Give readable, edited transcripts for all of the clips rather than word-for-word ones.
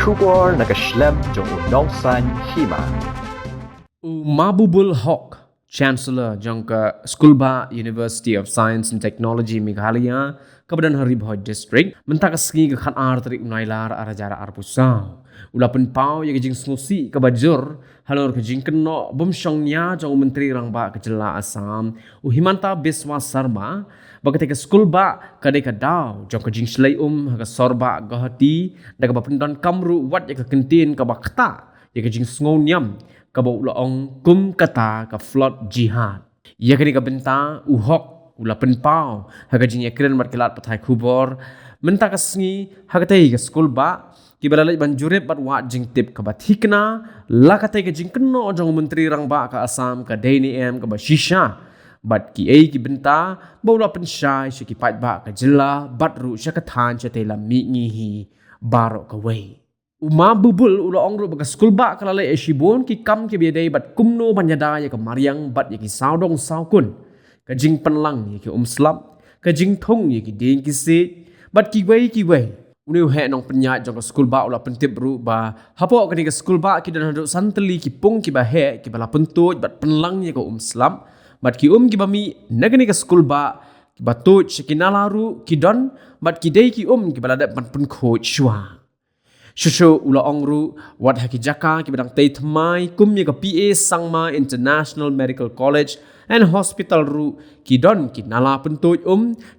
Shubor nakaslem jong unongsan Hima. Mabubul Hawk, Chancellor Jangka Skulba University of Science and Technology Meghalaya, Kabadan Haribhoi District, mentakasgi ke khan artri unailar arajara arpusau. Ulapan pau ya kejing snusi kabajur halor ke Jingkynnoh bumsyongnya jong Myntri Rangbah ke Jylla Assam Himanta Biswa Sarma bagate ke Skulba kadai kadau jong ke jing slay ke sorba gahati daga bapendon kamru wat ya ke kentin ka bakta ya ke jing snonyam ka baulaong kum kata ka flood jihad ya kini ka benta uhok ulapan pau ha jing ya kren mat kelat pathai khubor mentakasngi ha katai ke Skulba Kibalalai banjurip bat wat jing tip ke bathikna lakatai ke Jingkynnoh jong Myntri Rangbah ke Assam ke DNM ke bashisha bat ki ai ki benta baula pensyai syaki pat ba ke Jylla bat ru syakathan chatela mi ngihi barok ke wei uma bubul ula ongru ba ke Skulba kalalai ashibon ki kam ki biadai bat kumno banyada ya ke mariang bat ya ki saudong saukun ke jing penlang ya ki slap ke jing thong ya ki ding ki sit bat ki wei Uniu he nong penyat jong ke Skulba ula pentip ru ba hapo kani ke Skulba ki dan haduk santeli ki pung ki ba he ki bala pentuj bat penlang ye ke slam bat ki ki bami nagani ke Skulba ki batut sekinala ru ki don bat ki dei ki ki bala dat ban pen khoj shwa shushu ula ongru wat haki jaka ki badang tei thmai ye ke PA Sangma International Medical College and Hospital ru ki don ki nala pentuj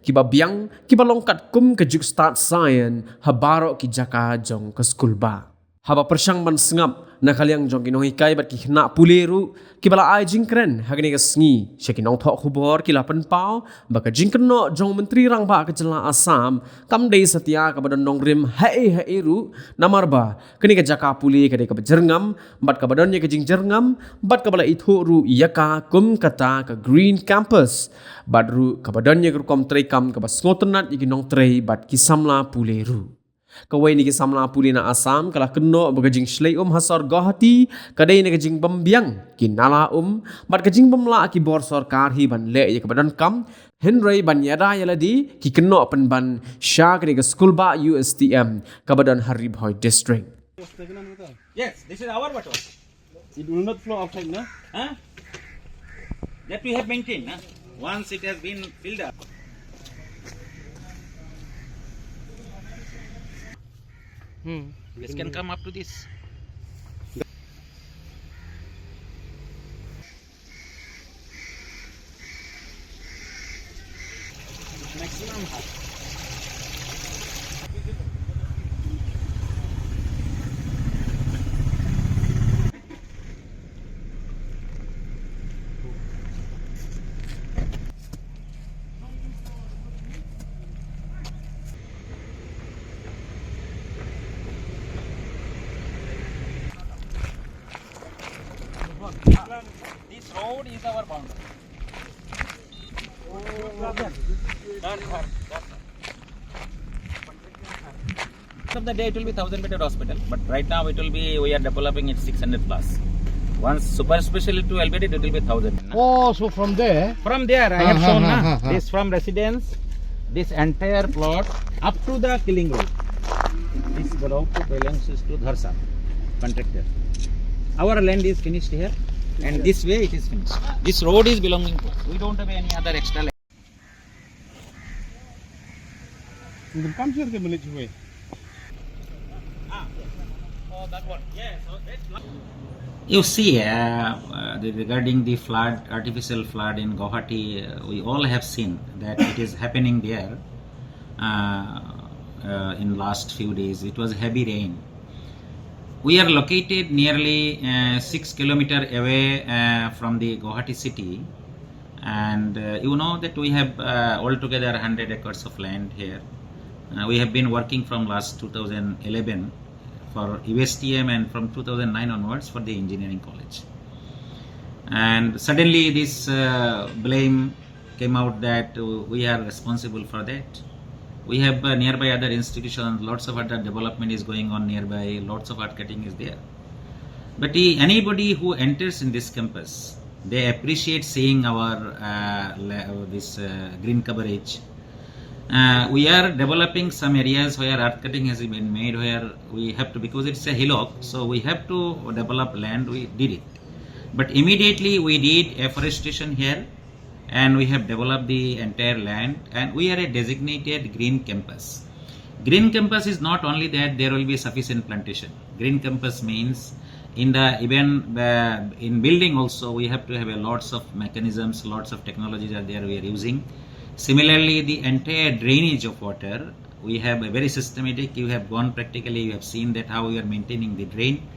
ki babiang ki balongkat ke juk start science habaro ki jaka jong ke Skulba haba persang man sengap nakaliang jong ki nohikai bat ki hna puleru ki bala ai jingkren hagni ke sngi syaki nong thok khubor ki lapan pau baka Jingkynnoh jong Myntri Rangbah ke Jylla Assam kam dei setia ka badan Nongrim Haei ru namarba kini ke jaka puli ke dei ke jerngam bat ka badan ye ke jing jerngam bat ka bala ithu ru yaka kum kata ke green campus bat ru ka badan ye kom trei kam ka bas ngotenat ye ki nong trei bat ki samla puleru Kawai ni kisamla puli na Assam kala keno bagajing slay hasor gohati kadai ni kajing bambiang kinala bat kajing bamla ki bor sarkar hi ban le ye kabadan kam Henry ban yada yaladi ki keno ban sha ke Skulba Ustm kabadan Haribhoi District. Yes, this is our water. It will not flow outside, no? Huh? That we have maintained, no? Once it has been filled up. This can come up to this. Maximum height. This road is our boundary. Of the day it will be 1,000-bedded hospital, but right now it will be, we are developing it 600 plus. Once super specialty to LBD, it will be 1,000. Oh, so from there? From there I have shown this from residence, this entire plot up to the killing road. This belongs to Dharsa, contractor. Our land is finished here, and this way it is finished. This road is belonging to us. We don't have any other extra land. You can come here the village way. Oh, that one. Yes. You see, regarding the flood, artificial flood in Guwahati, we all have seen that it is happening there in last few days. It was heavy rain. We are located nearly 6 kilometers away from the Guwahati city, and you know that we have altogether 100 acres of land here. We have been working from last 2011 for Ustm and from 2009 onwards for the engineering college. And suddenly this blame came out that we are responsible for that. We have nearby other institutions, lots of other development is going on nearby, lots of art cutting is there. But anybody who enters in this campus, they appreciate seeing our this green coverage. We are developing some areas where earth cutting has been made, where we have to, because it's a hillock, so we have to develop land. We did it, but immediately we did afforestation here, and we have developed the entire land, and we are a designated green campus. Green campus is not only that there will be sufficient plantation. Green campus means in building also we have to have a lots of mechanisms, lots of technologies are there we are using. Similarly, the entire drainage of water, we have a very systematic, you have gone practically, you have seen that how we are maintaining the drain.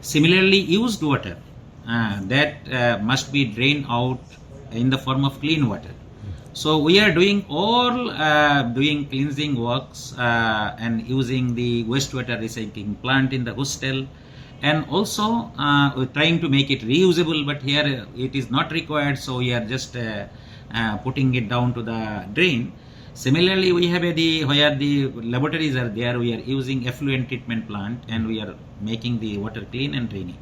Similarly, used water, that must be drained out in the form of clean water. So we are doing all doing cleansing works and using the wastewater recycling plant in the hostel, and also we're trying to make it reusable, but here it is not required, so we are just putting it down to the drain. Similarly, we have where the laboratories are there, we are using effluent treatment plant, and we are making the water clean and draining.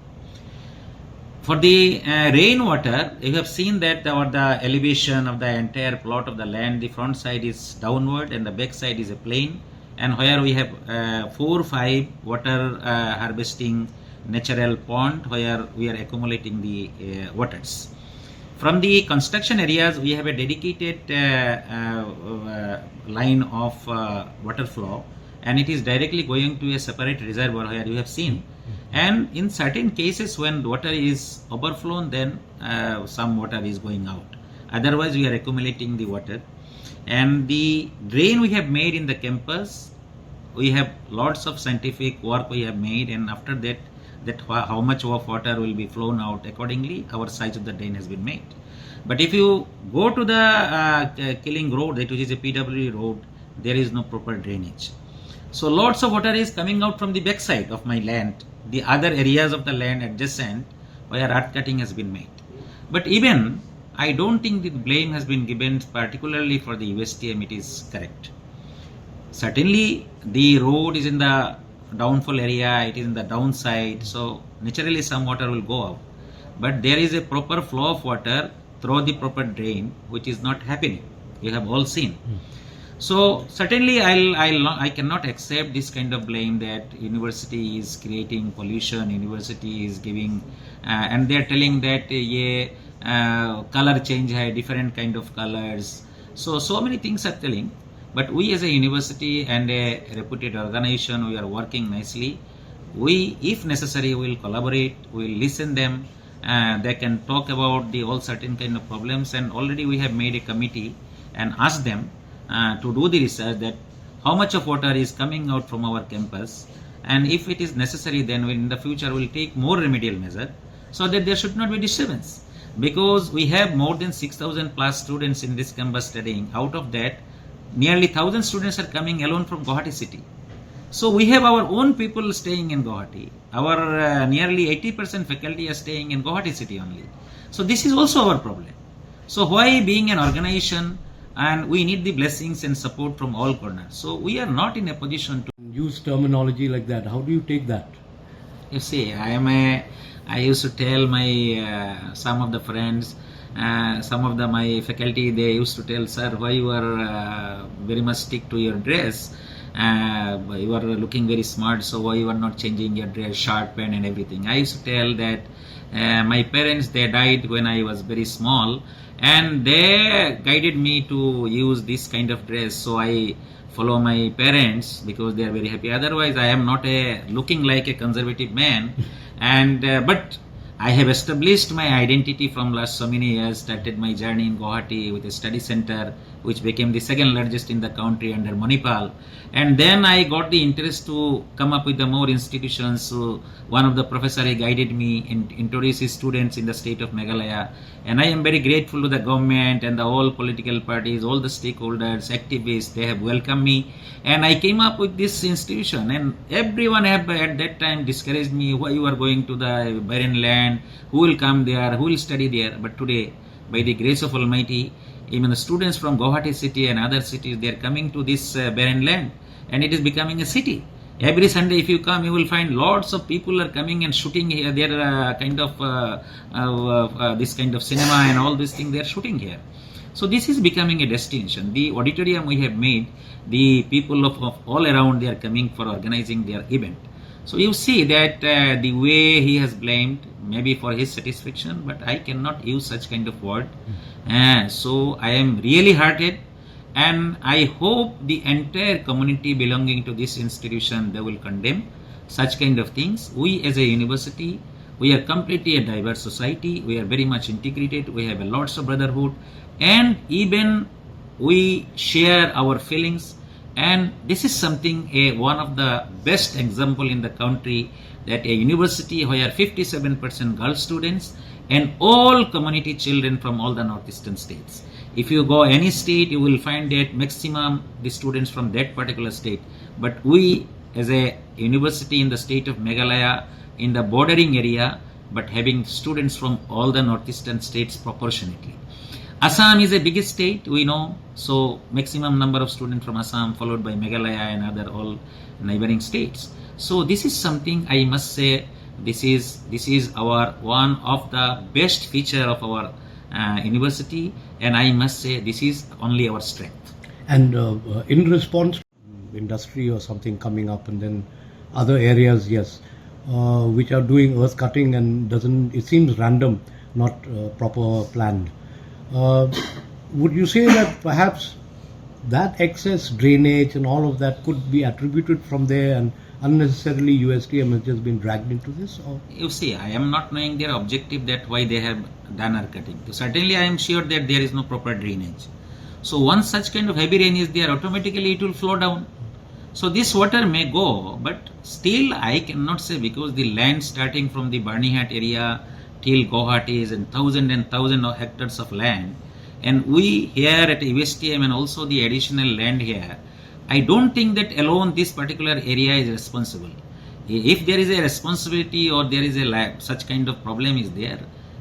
For the rainwater, you have seen that the elevation of the entire plot of the land, the front side is downward and the back side is a plain, and where we have 4 or 5 water harvesting natural pond where we are accumulating the waters. From the construction areas, we have a dedicated line of water flow, and it is directly going to a separate reservoir where you have seen. And in certain cases when water is overflown, then some water is going out. Otherwise, we are accumulating the water. And the drain we have made in the campus, we have lots of scientific work we have made, and after that how much of water will be flown out accordingly, our size of the drain has been made. But if you go to the Killing road, which is a PWD road, there is no proper drainage. So lots of water is coming out from the backside of my land, the other areas of the land adjacent where earth cutting has been made. But even I don't think the blame has been given particularly for the USTM, it is correct. Certainly the road is in the downfall area, it is in the downside, so naturally some water will go out. But there is a proper flow of water through the proper drain, which is not happening. You have all seen. So certainly I cannot accept this kind of blame that university is creating pollution, university is giving, and they are telling that color change hai, different kind of colors. So many things are telling. But we as a university and a reputed organization, we are working nicely. We, if necessary, will collaborate, we will listen them. They can talk about the all certain kind of problems, and already we have made a committee and asked them to do the research that how much of water is coming out from our campus, and if it is necessary, then in the future we will take more remedial measure so that there should not be disturbance. Because we have more than 6,000 plus students in this campus studying. Out of that, nearly 1,000 students are coming alone from Guwahati city. So we have our own people staying in Guwahati. Our nearly 80% faculty are staying in Guwahati city only. So this is also our problem. So why being an organization, and we need the blessings and support from all corners. So we are not in a position to use terminology like that. How do you take that? You see, I used to tell my some of the friends, some of my faculty, they used to tell, sir, why you are very much stick to your dress? You are looking very smart, so why you are not changing your dress, shirt, pant and everything? I used to tell that my parents, they died when I was very small, and they guided me to use this kind of dress, so I follow my parents because they are very happy. Otherwise, I am not looking like a conservative man. And but I have established my identity from last so many years, started my journey in Guwahati with a study center which became the second largest in the country under Manipal. And then I got the interest to come up with the more institutions. So one of the professor guided me and introduced his students in the state of Meghalaya. And I am very grateful to the government and the all political parties, all the stakeholders, activists, they have welcomed me. And I came up with this institution, and everyone have at that time discouraged me, why you are going to the barren land, who will come there, who will study there. But today, by the grace of Almighty, even the students from Guwahati city and other cities, they are coming to this barren land, and it is becoming a city. Every Sunday if you come, you will find lots of people are coming and shooting here. They are kind of this kind of cinema and all these things they are shooting here. So this is becoming a destination. The auditorium we have made, the people of all around, they are coming for organizing their event. So you see that the way he has blamed, maybe for his satisfaction, but I cannot use such kind of word. So I am really hearted, and I hope the entire community belonging to this institution, they will condemn such kind of things. We as a university, we are completely a diverse society. We are very much integrated. We have a lots of brotherhood, and even we share our feelings. And this is something, one of the best example in the country, that a university where 57% girl students and all community children from all the northeastern states. If you go any state, you will find that maximum the students from that particular state. But we as a university in the state of Meghalaya, in the bordering area, but having students from all the northeastern states proportionately. Assam is the biggest state, we know, so maximum number of students from Assam, followed by Meghalaya and other all neighboring states. So this is something I must say, this is our one of the best feature of our university, and I must say this is only our strength. And in response, industry or something coming up, and then other areas, yes, which are doing earth cutting and it seems random, not proper planned. Would you say that perhaps that excess drainage and all of that could be attributed from there, and unnecessarily USTM has just been dragged into this? Or? You see, I am not knowing their objective, that why they have done earth cutting. So certainly I am sure that there is no proper drainage. So once such kind of heavy rain is there, automatically it will flow down. So this water may go, but still I cannot say, because the land starting from the Barnihat area till Guwahati is and thousand of hectares of land, and we here at USTM and also the additional land here, I don't think that alone this particular area is responsible. If there is a responsibility or there is a such kind of problem is there,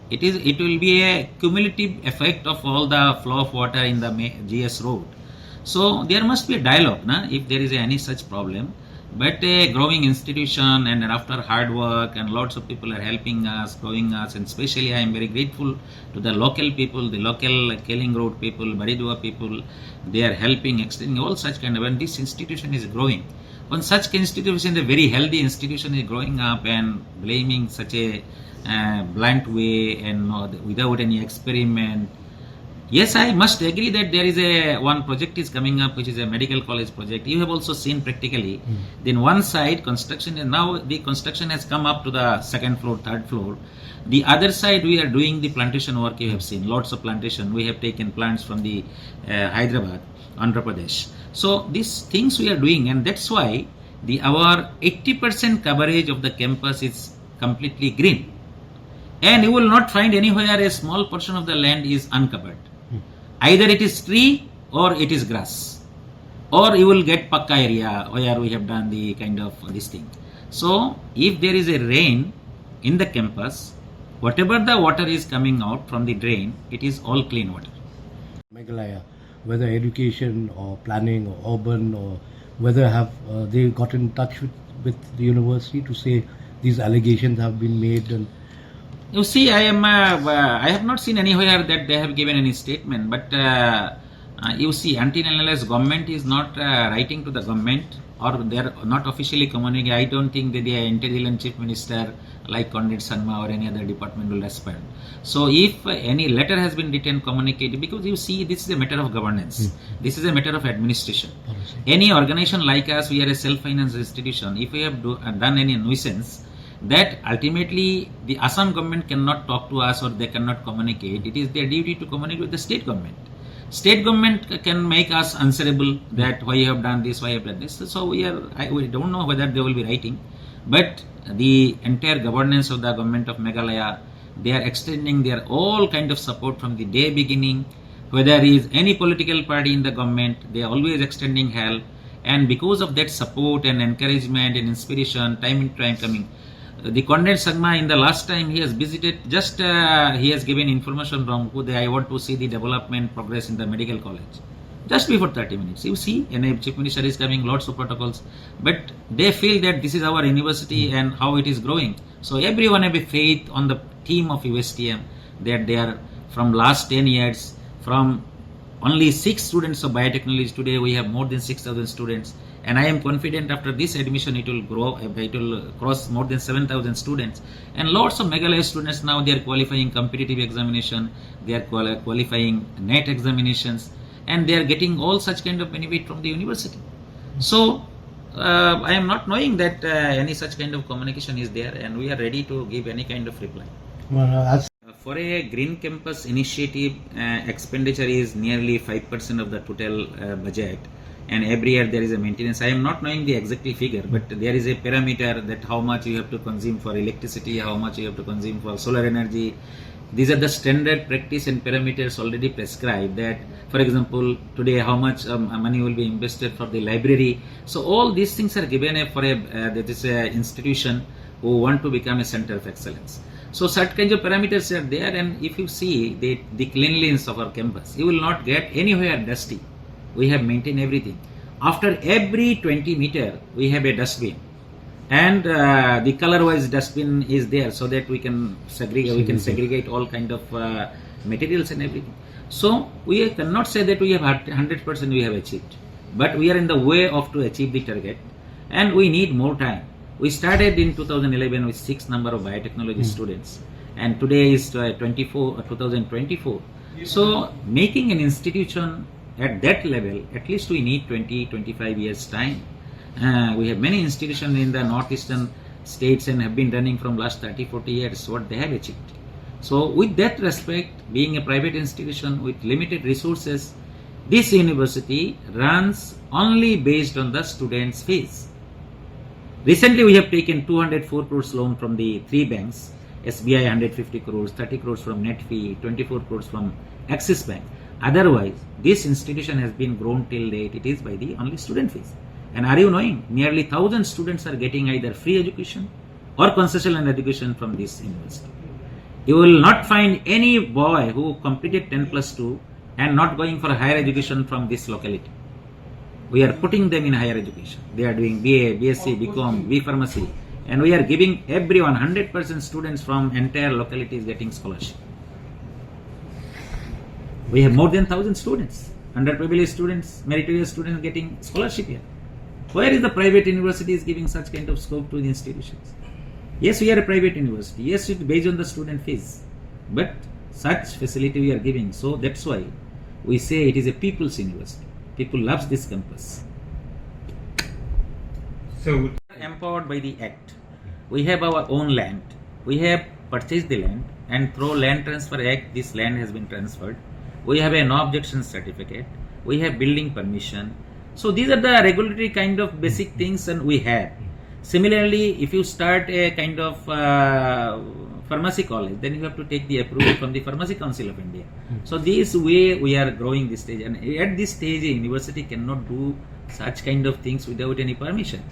it will be a cumulative effect of all the flow of water in the GS road. So there must be a dialogue, if there is any such problem. But a growing institution, and after hard work, and lots of people are helping us, growing us, and especially I am very grateful to the local people, the local Keling Road people, Baridua people. They are helping, extending all such kind of, and this institution is growing. When such institution, a very healthy institution is growing up, and blaming such a blunt way and without any experiment. Yes, I must agree that there is one project is coming up, which is a medical college project. You have also seen practically. Then one side construction, and now the construction has come up to the second floor, third floor. The other side we are doing the plantation work. You have seen lots of plantation. We have taken plants from the Hyderabad, Andhra Pradesh. So these things we are doing, and that's why our 80% coverage of the campus is completely green. And you will not find anywhere a small portion of the land is uncovered. Either it is tree or it is grass, or you will get pakka area where we have done the kind of this thing. So if there is a rain in the campus, whatever the water is coming out from the drain, it is all clean water. Meghalaya, whether education or planning or urban, or whether have they got in touch with the university to say these allegations have been made? And you see, I have not seen anywhere that they have given any statement, but you see, until and unless government is not writing to the government, or they are not officially communicating, I don't think that the intelligence chief minister like Conrad Sangma or any other department will respond. So if any letter has been written, communicated, because you see, this is a matter of governance. This is a matter of administration. Any organization like us, we are a self-financed institution. If we have done any nuisance, that ultimately the Assam government cannot talk to us, or they cannot communicate. It is their duty to communicate with the state government. State government can make us answerable that why you have done this, why you have done this. So we don't know whether they will be writing, but the entire governance of the government of Meghalaya, they are extending their all kind of support from the day beginning. Whether is any political party in the government, they are always extending help, and because of that support and encouragement and inspiration, time and time coming. The Conrad Sangma, in the last time he has visited, just he has given information from I want to see the development progress in the medical college. Just before 30 minutes. You see, and a chief minister is coming, lots of protocols. But they feel that this is our university and how it is growing. So everyone have a faith on the team of USTM, that they are from last 10 years, from only 6 students of biotechnology. Today we have more than 6,000 students, and I am confident after this admission it will grow, it will cross more than 7,000 students, and lots of Meghalaya students now they are qualifying competitive examination, they are qualifying NET examinations, and they are getting all such kind of benefit from the university. So I am not knowing that any such kind of communication is there, and we are ready to give any kind of reply. For a green campus initiative, expenditure is nearly 5% of the total budget, and every year there is a maintenance. I am not knowing the exact figure, but there is a parameter that how much you have to consume for electricity, how much you have to consume for solar energy. These are the standard practice and parameters already prescribed. That, for example, today how much money will be invested for the library. So all these things are given for a that is a institution who want to become a center of excellence. So such kinds of parameters are there, and if you see the cleanliness of our campus, you will not get anywhere dusty. We have maintained everything. After every 20 meter, we have a dustbin, and the color-wise dustbin is there so that we can segregate. We can segregate all kind of materials and everything. So we cannot say that we have 100% we have achieved, but we are in the way of to achieve the target, and we need more time. We started in 2011 with 6 number of biotechnology students, and today is 2024. So making an institution at that level, at least we need 20-25 years time. We have many institutions in the northeastern states and have been running from last 30-40 years what they have achieved. So with that respect, being a private institution with limited resources, this university runs only based on the students' fees. Recently, we have taken 204 crores loan from the 3 banks, SBI 150 crores, 30 crores from net fee, 24 crores from Axis Bank. Otherwise, this institution has been grown till date, it is by the only student fees. And are you knowing, nearly 1,000 students are getting either free education or concessional education from this university. You will not find any boy who completed 10+2 and not going for higher education from this locality. We are putting them in higher education. They are doing BA, BSc, BCom, B Pharmacy, and we are giving everyone 100% students from entire localities getting scholarship. We have more than 1,000 students, underprivileged students, meritorious students getting scholarship here. Where is the private university is giving such kind of scope to the institutions? Yes, we are a private university. Yes, it's based on the student fees, but such facility we are giving. So that's why we say it is a people's university. People loves this campus. So empowered by the Act. We have our own land. We have purchased the land, and through Land Transfer Act, this land has been transferred. We have a no objection certificate. We have building permission. So these are the regulatory kind of basic things, and we have. Similarly, if you start a kind of pharmacy college, then you have to take the approval from the Pharmacy Council of India. So this way we are growing this stage, and at this stage a university cannot do such kind of things without any permission.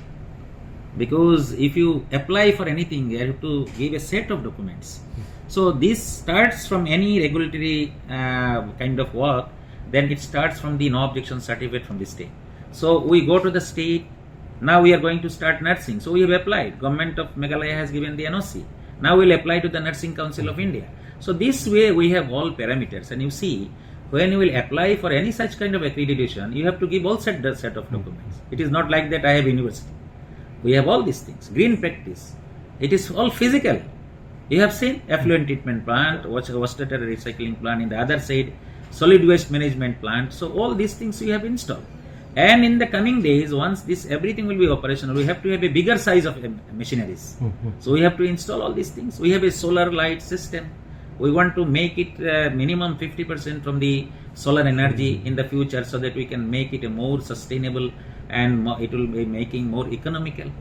Because if you apply for anything, you have to give a set of documents. So this starts from any regulatory kind of work, then it starts from the no objection certificate from the state. So we go to the state. Now we are going to start nursing. So we have applied. Government of Meghalaya has given the NOC. Now we will apply to the Nursing Council of India. So this way we have all parameters. And you see, when you will apply for any such kind of accreditation, you have to give all set of documents. It is not like that I have university. We have all these things. Green practice. It is all physical. You have seen effluent treatment plant, water recycling plant. In the other side, solid waste management plant. So all these things we have installed. And in the coming days, once this everything will be operational, we have to have a bigger size of machineries. So we have to install all these things. We have a solar light system. We want to make it minimum 50% from the solar energy in the future, so that we can make it a more sustainable, and it will be making more economical.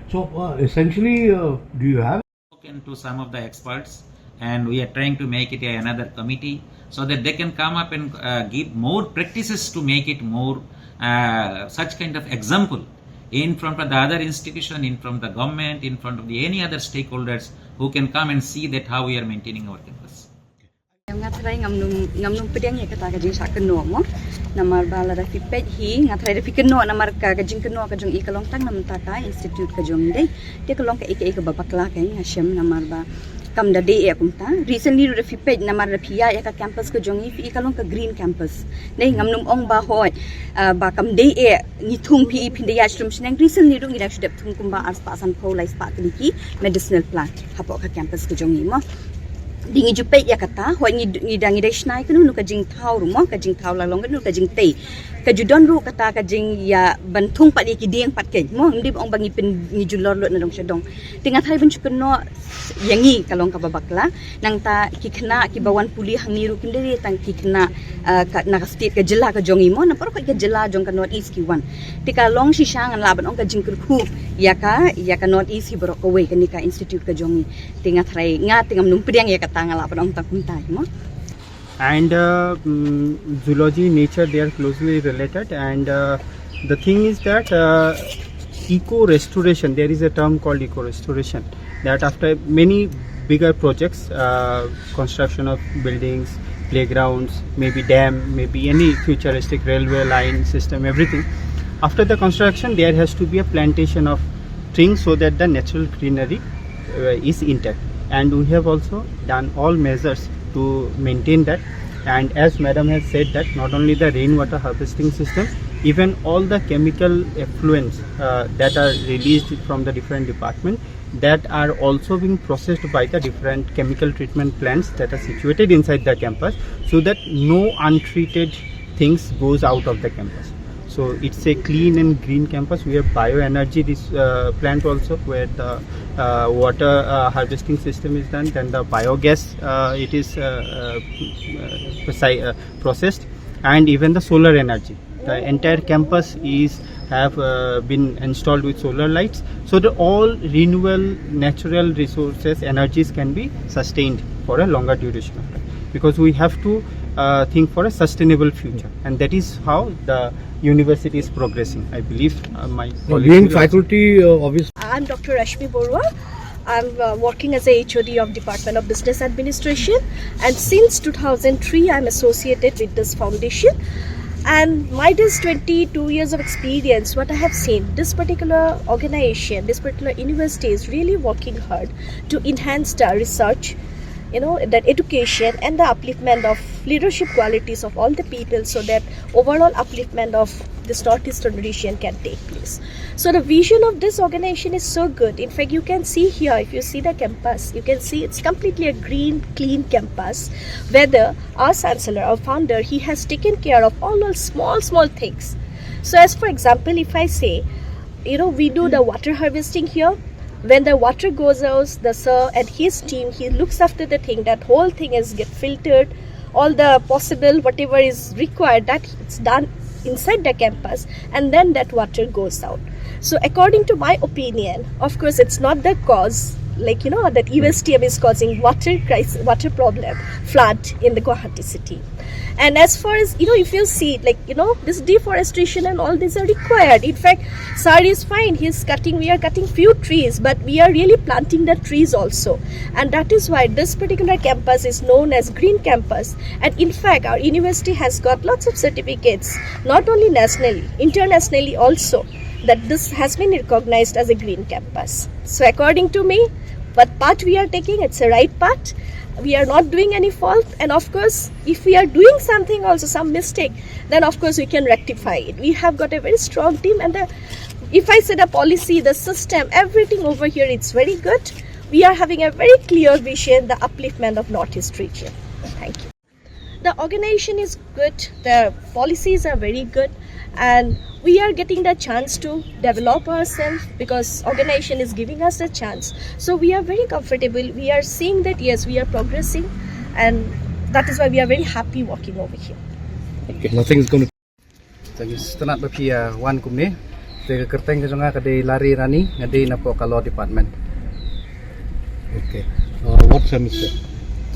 So essentially, do you have Spoken to some of the experts, and we are trying to make it another committee so that they can come up and give more practices to make it more such kind of example in front of the other institution, in front of the government, in front of the any other stakeholders who can come and see that how we are maintaining our campus. Ngatai ngamnum pedang ya kata kajing Jingkynnoh mo namar bala da fipet hi ngatai da Jingkynnoh namar ka Jingkynnoh ka jong ikalong tang nam taka institute ka jong dei dia kalong ka ika babakla ka Assam namar ba kam da day kumta recently ru fipej namar phia ya ka campus ko jongi fi kalong ka green campus nei ngamnum ong ba hoi ba kam day ni thung phi phindaya shrum snang recently ru ngira shudap thung kumba ars pasan pho lai spa kliki medicinal plant hapo ka campus ko jongi mo dingi jupe ya kata hoi ni dangi deshnai kanu nu ka jing thau ru mo ka jing thau la long nu ka jing tei ka judon ru kata ka jing ya bantung pat ki dieng pat ke mo ndi ong bangi pen ni julor lo na dong sedong tinga thai ben chukuno yangi kalong ka babakla nang ta ki khna ki bawan puli hangi ru kinderi tang ki khna ka na state ka Jylla ka jongi mo na par ka Jylla jong ka north east ki wan tika long shisang an laban ong ka jing khu ya ka north east hi borok ka we ka ni ka institute ka jongi tinga thai nga tingam num priang ya ka tang laban ong ta kunta mo. And zoology, nature, they are closely related. And the thing is that eco restoration, there is a term called eco restoration, that after many bigger projects, construction of buildings, playgrounds, maybe dam, maybe any futuristic railway line system, everything, after the construction there has to be a plantation of trees so that the natural greenery is intact. And we have also done all measures to maintain that. And as madam has said, that not only the rainwater harvesting system, even all the chemical effluents that are released from the different departments, that are also being processed by the different chemical treatment plants that are situated inside the campus, so that no untreated things goes out of the campus. So it's a clean and green campus. We have bioenergy this plant also, where the water harvesting system is done. Then the biogas it is processed, and even the solar energy. The entire campus have been installed with solar lights, so that all renewable natural resources, energies can be sustained for a longer duration of time. Because we have to think for a sustainable future, and that is how the university is progressing. I believe my Being faculty, obviously. I'm Dr. Rashmi Borua. I'm working as a HOD of Department of Business Administration, and since 2003 I'm associated with this foundation. And my this 22 years of experience, what I have seen, this particular organization, this particular university is really working hard to enhance the research, that education and the upliftment of leadership qualities of all the people, so that overall upliftment of this northeastern region can take place. So the vision of this organization is so good. In fact, you can see here, if you see the campus, you can see it's completely a green, clean campus, where our chancellor, our founder, he has taken care of all those small things. So as for example, if I say, we do the water harvesting here. When the water goes out, the sir and his team, he looks after the thing, that whole thing is get filtered, all the possible whatever is required, that it's done inside the campus, and then that water goes out. So according to my opinion, of course it's not the cause, that Ustm is causing water crisis, water problem, flood in the Guwahati city. And as far as, if you see, this deforestation and all these are required. In fact, sir is fine, we are cutting few trees, but we are really planting the trees also. And that is why this particular campus is known as Green Campus. And in fact, our university has got lots of certificates, not only nationally, internationally also, that this has been recognized as a green campus. So according to me, what path we are taking, it's a right path. We are not doing any fault, and of course if we are doing something also, some mistake, then of course we can rectify it. We have got a very strong team, and if I say the policy, the system, everything over here, it's very good. We are having a very clear vision, the upliftment of Northeast region. Thank you. The organization is good, the policies are very good, and we are getting the chance to develop ourselves because organization is giving us a chance. So we are very comfortable. We are seeing that yes, we are progressing, and that is why we are very happy working over here. Nothing is going to. Jadi setelah berpia wan kumni, saya kerteng kejonga kadai lari rani, kadai napo kalau department. Okay. What semester?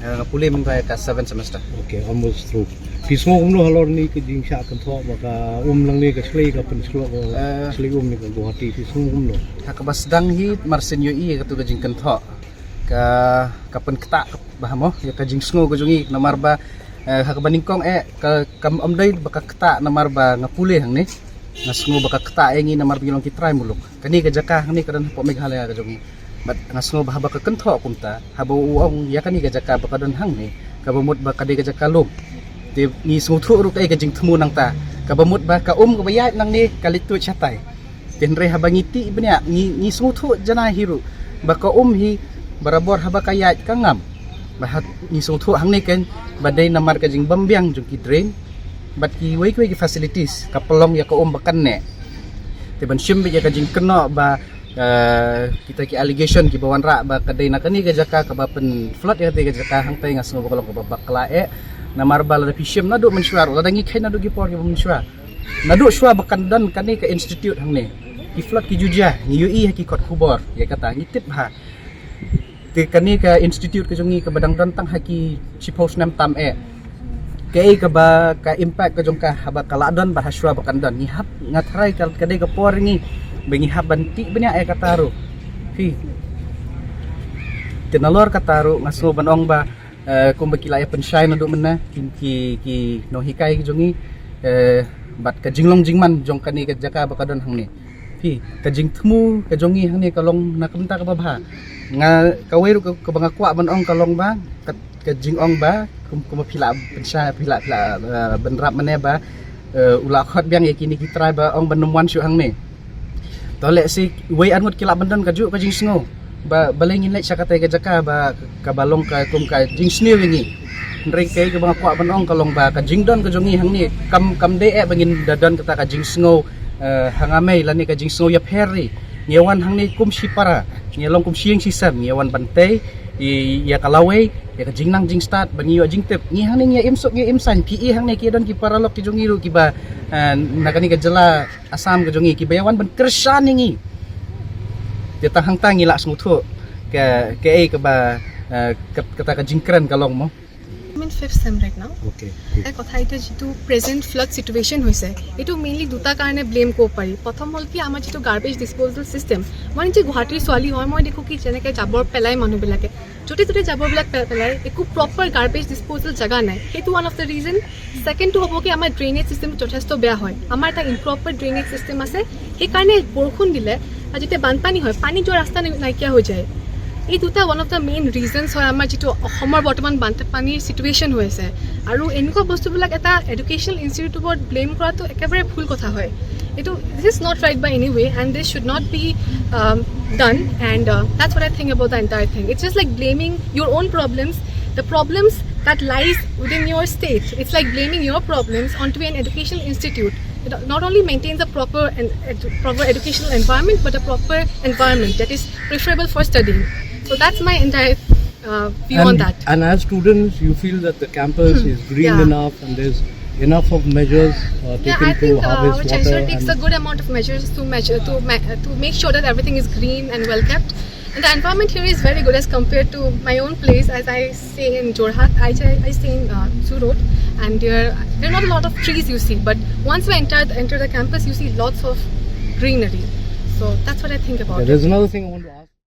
Ngapuli mengkaya ke 7 semester. Okay, almost through. Pismo umno halor ni ke jing sha kan tho maka lang ni ke slay ka pen slok slay ni ke Guwahati pismo umno. Hakabasdang hi marsenyo I katu ke Jingkynnoh ka kapen ketak bahamo ya ka jingsngo ke jongi namarba hakabaningkong ka kam amday baka ketak namarba ngapuli hang ni ngasngo baka ketak engi namarba yolong kitray muluk. Kani ke jaka ni kadan po Meghalaya ke jongi. but ngasno bah ba ka kentho kumta habo uong ya kani ga jaka ba kadon hang ni ka bamut ba kade ga jaka lum ti ni suthu ru kai ga jing thmu nang ta ka bamut ba ka ka bayat nang ni kalitu chatai tenre haba ngiti ibnya ni suthu jana hiru ba ka hi barabor haba kayat kangam ba ni suthu hang ni ken badai namar ka jing bambiang jung ki drain but ki wei ki facilities ka pelong ya ka bakan ne te ban shim ya ka Jingkynnoh ba kita ki allegation ki bawan ra ba kadai nak ni ga jaka ka ba pen flood ya te ga jaka hang tai ngas ngo kolong ba bakla namar ba la pishim na do mensyuar la dangi khain na do ki por ki mensyuar na do shwa bakan dan kani ka institute hang ne ki flood ki juja ni ui ki kot kubor ya kata ngitip ha te kani ka institute ka jongi ka badang dan tang haki chipos nam tam kay ka ba ka impact ka jong ka haba kaladon ba haswa bakan don ni hap ngatrai kal kadai ka por ni bengi haban ti benya kataro fi tenalor kataro ngaso banong ba kung bakila ya pensyai na do mena ki no hikai jongi bat ka jinglong jingman jong kani ka jaka bakadon hang ni fi ka jing thmu ka jongi hang ni kalong nakamta ka babha nga kaweru ka banga kwa banong kalong ba ka jingong ba kuma pila pensya pila benrap mane ba ula khot biang yakini kitrai ba ong banumwan syu hang ni tole si wei anut kila bandan ka ju ka jing sngo ba balengin lek sakate ka jaka ba ka balong ka kum ka jing snew wingi ndrei ke ka banga kwa banong kalong ba ka jing don ka jongi hang ni kam de bangin dadon kata ka jing sngo hangamei lani ka jing sngo ya ferry nyewan hang ni kum sipara nyelong kum sieng sisam nyewan bantai ya kalawei ya ka jingnang jing start bangi yo jing tep ni hang ni ya imsok ya imsan PE hang ni ki don ki paralok ki jongi ru ki ba nakani ka Jylla Assam ka jongi ki bayawan ban kersan ni te tahang tang ila smutho ka ka ba kata ka jingkran kalong mo I'm in 5th sem right now. okay কথা এটা যেটো present flood situation হৈছে এটো mainly দুটা কারণে blame কো পাৰি প্ৰথম হল কি আমাৰ যেটো গাৰ্বেজ ডিসপোজাল সিস্টেম মানে যে গুৱাহাটীৰ ছোৱালী হয় মই দেখো কি যেনেকৈ জাবৰ পেলাই মানুহবিলাকে য'তে ত'তে জাবৰবিলাক পেলাই একো প্ৰপাৰ গাৰ্বেজ ডিসপোজাল জাগা নাই সেইটো ওৱান অফ দ্য ৰিজন সেকেন্ডটো হ'ব কি আমাৰ ড্ৰেইনেজ সিস্টেম যথেষ্ট বেয়া হয় আমাৰ এটা ইম্প্ৰপাৰ ড্ৰেইনেজ সিস্টেম আছে সেইকাৰণে বৰষুণ দিলে যেতিয়া বানপানী হয় পানী যোৱা ৰাস্তা নাইকিয়া হৈ যায় এই দুটা one of the main reasons হয় আমাৰ যেটো অসমৰ বৰ্তমান বানপানীৰ সিচুৱেশ্যন হৈ আছে আৰু এনেকুৱা বস্তুবিলাক এটা এডুকেশ্যনেল ইনষ্টিটিউটৰ ওপৰত ব্লেম কৰাটো একেবাৰে ভুল কথা হয় This is not right by any way, and this should not be done. And that's what I think about the entire thing. It's just like blaming your own problems, the problems that lies within your state. It's like blaming your problems onto an educational institute. It not only maintains a proper educational environment, but a proper environment that is preferable for studying. So that's my entire view on that. And as students, you feel that the campus is green enough and there's enough of measures taken to harvest our water. chancellor takes a good amount of measures to make sure that everything is green and well kept. And the environment here is very good as compared to my own place. As I stay in Jorhat, I stay in Zoo Road, and there are not a lot of trees you see. But once we enter the campus, you see lots of greenery. So that's what I think about it. There's another thing I want to